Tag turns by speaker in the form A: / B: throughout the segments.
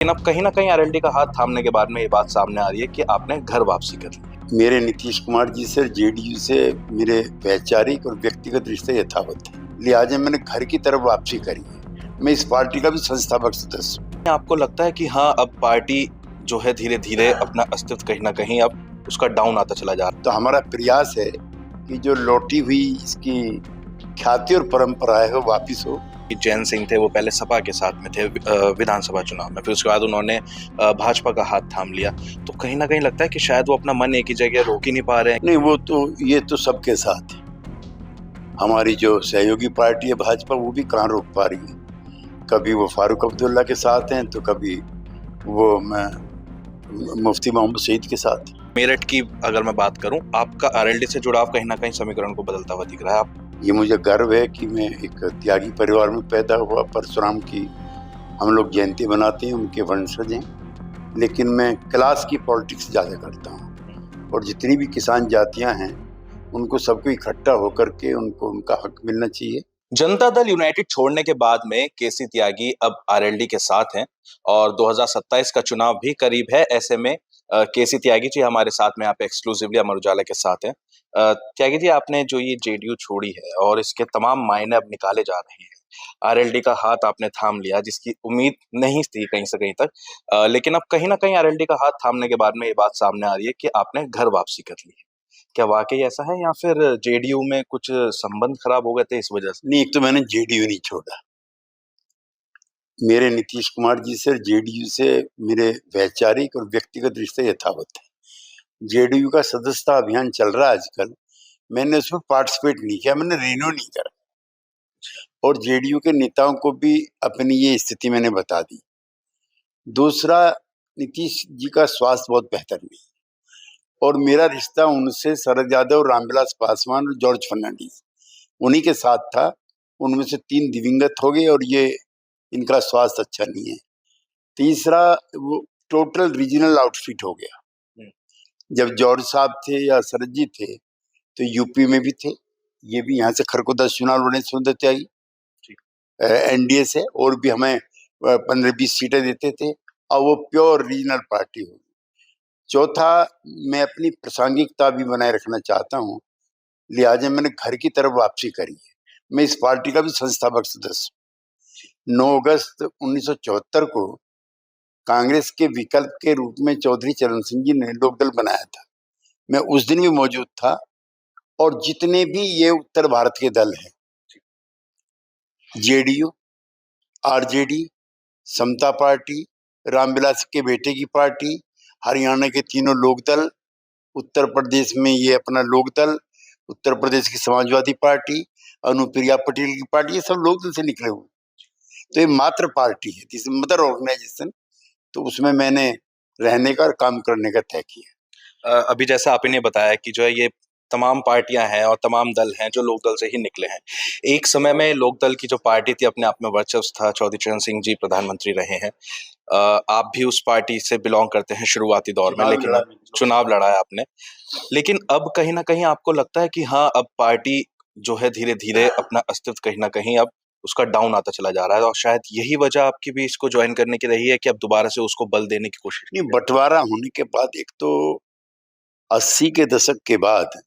A: लेकिन अब कहीं ना कहीं आरएलडी का हाथ थामने के बाद में ये बात सामने आ रही है कि आपने घर वापसी कर ली।
B: मेरे नीतीश कुमार जी से जेडीयू से मेरे वैचारिक और व्यक्तिगत रिश्ते यथावत है, लिहाजा मैंने घर की तरफ वापसी करी है। मैं इस पार्टी का भी संस्थापक सदस्य हूँ।
A: आपको लगता है कि हाँ, अब पार्टी जो है धीरे धीरे अपना अस्तित्व कहीं ना कहीं अब उसका डाउन आता चला जा रहा है?
B: तो हमारा प्रयास है कि जो लौटी हुई इसकी ख्याति और परंपरा है वो वापिस हो।
A: जैन सिंह थे, वो पहले सपा के साथ में थे विधानसभा चुनाव में, फिर उसके बाद उन्होंने भाजपा का हाथ थाम लिया। तो कहीं ना कहीं लगता है कि शायद वो अपना मन एक ही जगह रोक ही नहीं पा रहे हैं।
B: नहीं, वो तो ये तो सबके साथ है। हमारी जो सहयोगी पार्टी है भाजपा, वो भी कहाँ रोक पा रही है। कभी वो फारूक अब्दुल्ला के साथ हैं तो कभी वो मुफ्ती मोहम्मद सईद के साथ।
A: मेरठ की अगर मैं बात करूं, आपका आरएलडी से जुड़ाव कहीं ना कहीं समीकरण को बदलता हुआ दिख रहा है। आप
B: ये मुझे गर्व है कि मैं एक त्यागी परिवार में पैदा हुआ। परशुराम की हम लोग जयंती मनाते हैं, उनके वंशज हैं। लेकिन मैं क्लास की पॉलिटिक्स ज़्यादा करता हूँ, और जितनी भी किसान जातियाँ हैं उनको सबको इकट्ठा होकर के उनको उनका हक मिलना चाहिए।
A: जनता दल यूनाइटेड छोड़ने के बाद में केसी त्यागी अब आरएलडी के साथ हैं और 2027 का चुनाव भी करीब है। ऐसे में केसी त्यागी जी हमारे साथ में यहाँ पे एक्सक्लूसिवली अमर उजाला के साथ हैं। त्यागी जी, आपने जो ये जेडीयू छोड़ी है और इसके तमाम मायने अब निकाले जा रहे हैं। आरएलडी का हाथ आपने थाम लिया, जिसकी उम्मीद नहीं थी कहीं से कहीं तक। लेकिन अब कहीं ना कहीं आरएलडी का हाथ थामने के बाद में ये बात सामने आ रही है कि आपने घर वापसी कर ली है। क्या वाकई ऐसा है या फिर जेडीयू में कुछ संबंध खराब हो गए थे इस वजह से?
B: नहीं, एक तो मैंने जेडीयू नहीं छोड़ा। मेरे नीतीश कुमार जी से जेडीयू से मेरे वैचारिक और व्यक्तिगत रिश्ते यथावत है। जेडीयू का सदस्यता अभियान चल रहा है आजकल, मैंने उसमें पार्टिसिपेट नहीं किया, मैंने रिन्यू नहीं करा। और जेडीयू के नेताओं को भी अपनी ये स्थिति मैंने बता दी। दूसरा, नीतीश जी का स्वास्थ्य बहुत बेहतर नहीं, और मेरा रिश्ता उनसे शरद यादव, रामविलास पासवान और जॉर्ज फर्नांडीज, उन्हीं के साथ था। उनमें से 3 दिवंगत हो गए और ये इनका स्वास्थ्य अच्छा नहीं है। तीसरा, वो टोटल रीजनल आउटफिट हो गया। जब जॉर्ज साहब थे या शरद जी थे तो यूपी में भी थे, ये भी यहाँ से खरगोदा चुनाव लड़े सुंदर त्यागी एनडीए से, और भी हमें 15-20 सीटें देते थे। और वो प्योर रीजनल पार्टी होगी। चौथा, मैं अपनी प्रासंगिकता भी बनाए रखना चाहता हूँ, लिहाजा मैंने घर की तरफ वापसी करी है। मैं इस पार्टी का भी संस्थापक सदस्य हूँ। 9 अगस्त 1974 को कांग्रेस के विकल्प के रूप में चौधरी चरण सिंह जी ने लोकदल बनाया था। मैं उस दिन भी मौजूद था। और जितने भी ये उत्तर भारत के दल हैं, जेडीयू, आरजेडी, समता पार्टी, रामविलास के बेटे की पार्टी, हरियाणा के तीनों लोकदल, उत्तर प्रदेश में ये अपना लोकदल, उत्तर प्रदेश की समाजवादी पार्टी, अनुप्रिया पटेल की पार्टी, ये सब लोकदल से निकले हुए। तो ये मात्र पार्टी है, दिस मदर ऑर्गेनाइजेशन। तो उसमें मैंने रहने का और काम करने का तय किया।
A: अभी जैसा आपने बताया कि जो है ये तमाम पार्टियां हैं और तमाम दल हैं जो लोकदल से ही निकले हैं। एक समय में लोकदल की जो पार्टी थी अपने आप में वर्चस्व था, चौधरी चरण सिंह जी प्रधानमंत्री रहे हैं। आप भी उस पार्टी से बिलोंग करते हैं शुरुआती दौर में, लेकिन अब चुनाव लड़ा है आपने। लेकिन अब कहीं ना कहीं आपको लगता है कि हाँ, अब पार्टी जो है धीरे धीरे अपना अस्तित्व कहीं ना कहीं अब उसका डाउन आता चला जा रहा है, और शायद यही वजह आपकी भी इसको ज्वाइन करने की रही है कि अब दोबारा से उसको बल देने की कोशिश?
B: नहीं, बंटवारा होने के बाद, एक तो 80 के दशक के बाद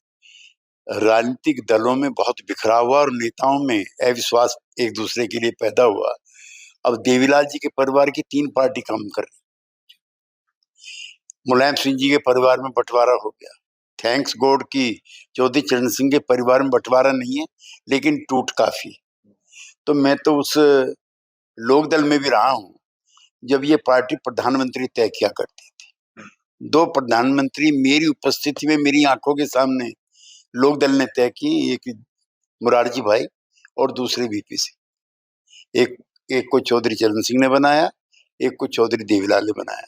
B: राजनीतिक दलों में बहुत बिखराव हुआ और नेताओं में अविश्वास एक दूसरे के लिए पैदा हुआ। अब देवीलाल जी के परिवार की 3 पार्टी काम कर रही। मुलायम सिंह जी के परिवार में बंटवारा हो गया। थैंक्स गॉड की चौधरी चरण सिंह के परिवार में बंटवारा नहीं है, लेकिन टूट काफी। तो मैं तो उस लोकदल में भी रहा हूँ जब ये पार्टी प्रधानमंत्री तय किया करती थी। 2 प्रधानमंत्री मेरी उपस्थिति में मेरी आंखों के सामने लोकदल ने तय की। एक मुरारजी भाई और दूसरे वीपी सिंह। एक को चौधरी चरण सिंह ने बनाया, एक को चौधरी देवीलाल ने बनाया।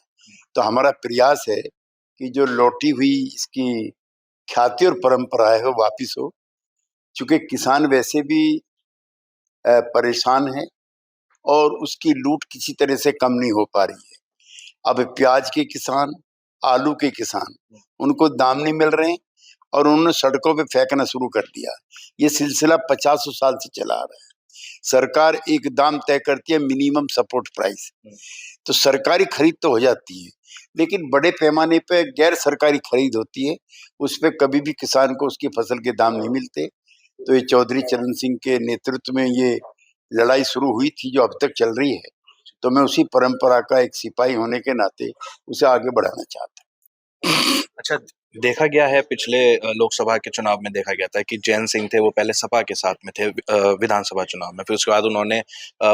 B: तो हमारा प्रयास है कि जो लौटी हुई इसकी ख्याति और परंपरा है वो वापिस हो। चूंकि किसान वैसे भी परेशान है और उसकी लूट किसी तरह से कम नहीं हो पा रही है। अब प्याज के किसान, आलू के किसान, उनको दाम नहीं मिल रहे हैं और उन्होंने सड़कों पे फेंकना शुरू कर दिया। ये सिलसिला 50 साल से चला आ रहा है। सरकार एक दाम तय करती है, मिनिमम सपोर्ट प्राइस, तो सरकारी खरीद तो हो जाती है, लेकिन बड़े पैमाने पे गैर सरकारी खरीद होती है, उस पे कभी भी किसान को उसकी फसल के दाम नहीं मिलते। तो ये चौधरी चरण सिंह के नेतृत्व में ये लड़ाई शुरू हुई थी जो अब तक चल रही है, तो मैं उसी परंपरा का एक सिपाही होने के नाते उसे आगे बढ़ाना चाहता हूँ।
A: अच्छा, देखा गया है पिछले लोकसभा के चुनाव में देखा गया था कि जैन सिंह थे, वो पहले सपा के साथ में थे विधानसभा चुनाव में, फिर उसके बाद उन्होंने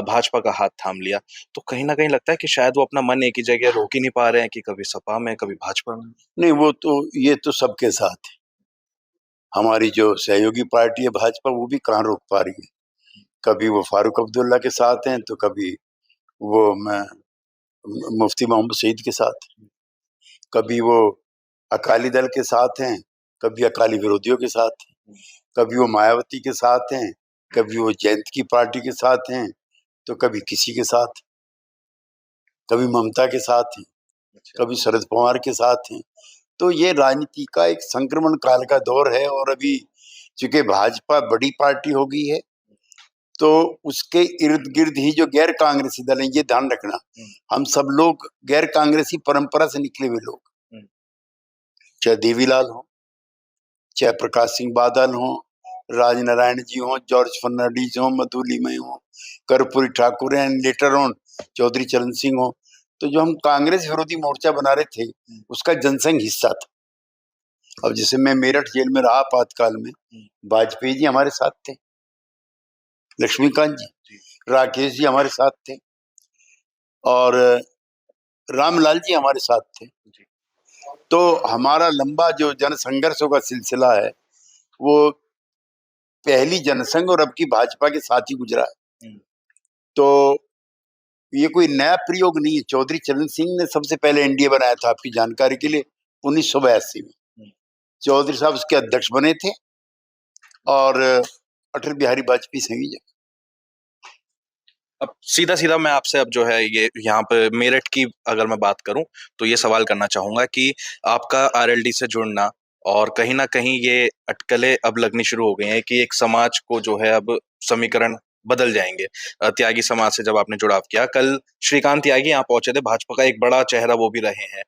A: भाजपा का हाथ थाम लिया। तो कहीं ना कहीं लगता है कि शायद वो अपना मन एक ही जगह रोक ही नहीं पा रहे हैं, कि कभी सपा में कभी भाजपा में।
B: नहीं, वो तो ये तो सबके साथ है। हमारी जो सहयोगी पार्टी है भाजपा, वो भी कहाँ रोक पा रही है। कभी वो फारूक अब्दुल्ला के साथ हैं, तो कभी वो मैं मुफ्ती मोहम्मद सईद के साथ, कभी वो अकाली दल के साथ हैं, कभी अकाली विरोधियों के साथ हैं, कभी वो मायावती के साथ हैं, कभी वो जयंत की पार्टी के साथ हैं, तो कभी किसी के साथ, कभी ममता के साथ हैं, कभी शरद पवार के साथ हैं। तो ये राजनीति का एक संक्रमण काल का दौर है, और अभी चूंकि भाजपा बड़ी पार्टी हो गई है, तो उसके इर्द गिर्द ही जो गैर कांग्रेसी दल हैं, ये ध्यान रखना, हम सब लोग गैर कांग्रेसी परंपरा से निकले हुए लोग, चाहे देवीलाल हो, चाहे प्रकाश सिंह बादल हो, राजनारायण जी हो, जॉर्ज फर्नांडीज हो, मधुलिमय हो, कर्पूरी ठाकुर हैं, लेटर ऑन चौधरी चरण सिंह हो, तो जो हम कांग्रेस विरोधी मोर्चा बना रहे थे, उसका जनसंघ हिस्सा था। अब जैसे मैं मेरठ जेल में रहा आपातकाल में, वाजपेयी जी हमारे साथ थे, लक्ष्मीकांत जी, राकेश जी हमारे साथ थे, और रामलाल जी हमारे साथ थे। तो हमारा लंबा जो जन संघर्षों का सिलसिला है, वो पहली जनसंघ और अब की भाजपा के साथ ही गुजरा है। तो ये कोई नया प्रयोग नहीं है। चौधरी चरण सिंह ने सबसे पहले एनडीए बनाया था, आपकी जानकारी के लिए, 1982 में चौधरी साहब उसके अध्यक्ष बने थे, और अटल बिहारी वाजपेयी संयोजक।
A: अब सीधा सीधा मैं आपसे अब जो है ये यहाँ पे मेरठ की अगर मैं बात करूं, तो ये सवाल करना चाहूंगा कि आपका आरएलडी से जुड़ना, और कहीं ना कहीं ये अटकलें अब लगनी शुरू हो गई हैं कि एक समाज को जो है अब समीकरण बदल जाएंगे। त्यागी समाज से जब आपने जुड़ाव किया, कल श्रीकांत त्यागी यहाँ पहुंचे थे, भाजपा का एक बड़ा चेहरा वो भी रहे हैं,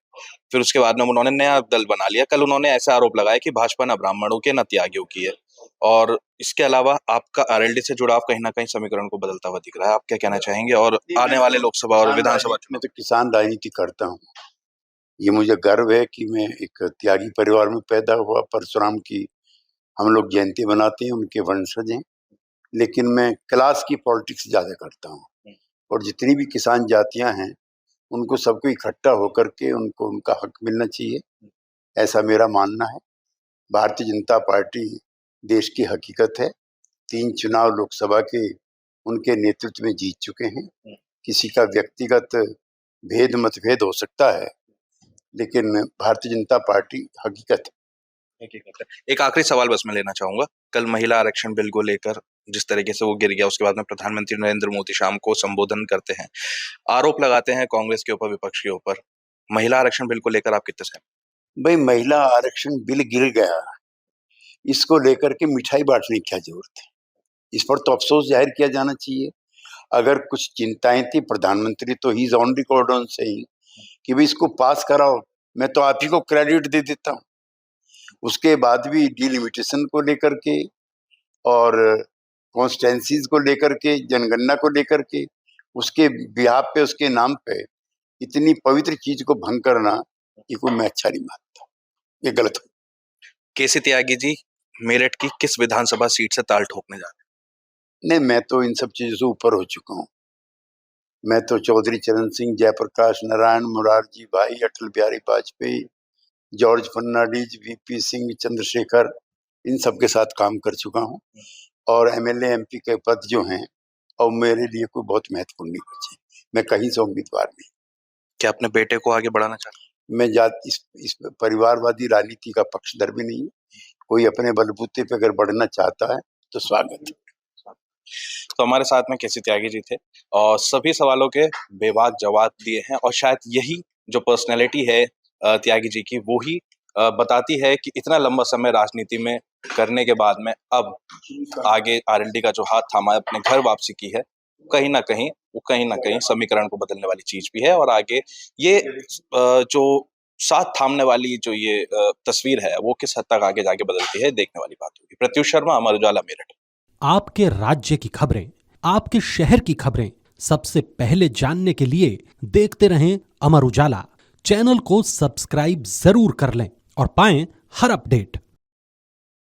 A: फिर उसके बाद में उन्होंने नया दल बना लिया। कल उन्होंने ऐसा आरोप लगाया कि भाजपा न ब्राह्मणों के न त्यागियों की है, और इसके अलावा आपका आरएलडी से जुड़ाव कहीं ना कहीं समीकरण को बदलता हुआ दिख रहा है। आप क्या कहना चाहेंगे, और आने वाले लोकसभा और विधानसभा
B: में तो किसान राजनीति करता हूँ। ये मुझे गर्व है कि मैं एक त्यागी परिवार में पैदा हुआ, परशुराम की हम लोग जयंती मनाते हैं, उनके वंशज हैं, लेकिन मैं क्लास की पॉलिटिक्स ज्यादा करता हूँ, और जितनी भी किसान जातियां हैं उनको सबको इकट्ठा होकर के उनको उनका हक मिलना चाहिए, ऐसा मेरा मानना है। भारतीय जनता पार्टी देश की हकीकत है, 3 चुनाव लोकसभा के उनके नेतृत्व में जीत चुके हैं। किसी का व्यक्तिगत भेद मतभेद हो सकता है, लेकिन भारतीय जनता पार्टी हकीकत है।
A: एक आखिरी सवाल बस मैं लेना चाहूंगा, कल महिला आरक्षण बिल को लेकर जिस तरीके से वो गिर गया, उसके बाद में प्रधानमंत्री नरेंद्र मोदी शाम को संबोधन करते हैं, आरोप लगाते हैं कांग्रेस के ऊपर, विपक्ष के ऊपर। महिला आरक्षण बिल को लेकर आप कितने सहमत?
B: भाई, महिला आरक्षण बिल गिर गया, इसको लेकर के मिठाई बांटने की क्या जरूरत है? इस पर तो अफसोस जाहिर किया जाना चाहिए। अगर कुछ चिंताएं थी, प्रधानमंत्री तो he is on record on saying कि भाई इसको पास कराओ, मैं तो आप ही को क्रेडिट दे देता हूँ। उसके बाद भी डिलिमिटेशन को लेकर के और कॉन्स्टेंसीज को लेकर के, जनगणना को लेकर के, उसके बिहाफ पे, उसके नाम पे इतनी पवित्र चीज को भंग करना, ये कोई मैं अच्छा नहीं मानता, ये गलत हो।
A: केसी त्यागी जी मेरठ की किस विधानसभा सीट से ताल ठोकने जा रहे हैं?
B: नहीं, मैं तो इन सब चीजों से ऊपर हो चुका हूँ। मैं तो चौधरी चरण सिंह, जयप्रकाश नारायण, मुरारजी भाई, अटल बिहारी वाजपेयी, जॉर्ज फर्नांडीज, वीपी सिंह, चंद्रशेखर, इन सब के साथ काम कर चुका हूँ, और एमएलए एमपी के पद जो हैं, और मेरे लिए कोई बहुत महत्वपूर्ण नहीं बचे। मैं कहीं से उम्मीदवार नहीं।
A: क्या अपने बेटे को आगे बढ़ाना चाहते हैं?
B: मैं इस परिवारवादी राजनीति का पक्षधर भी नहीं हूँ। कोई अपने बलबूते पे अगर बढ़ना चाहता है तो स्वागत है।
A: तो हमारे साथ में केसी त्यागी जी थे, और सभी सवालों के बेबाक जवाब दिए हैं, और शायद यही जो पर्सनैलिटी है त्यागी जी की, वो ही बताती है कि इतना लंबा समय राजनीति में करने के बाद में अब आगे आरएलडी का जो हाथ थामा है, अपने घर वापसी की है, कहीं न कहीं समीकरण को बदलने वाली चीज़ भी है और आगे ये जो साथ थामने वाली जो ये तस्वीर है, वो किस हद तक आगे जाके बदलती है, देखने वाली बात होगी। प्रत्युष शर्मा, अमर उजाला, मेरठ।
C: आपके राज्य की खबरें, आपके शहर की खबरें सबसे पहले जानने के लिए देखते रहें अमर उजाला। चैनल को सब्सक्राइब जरूर कर लें और पाएं हर अपडेट।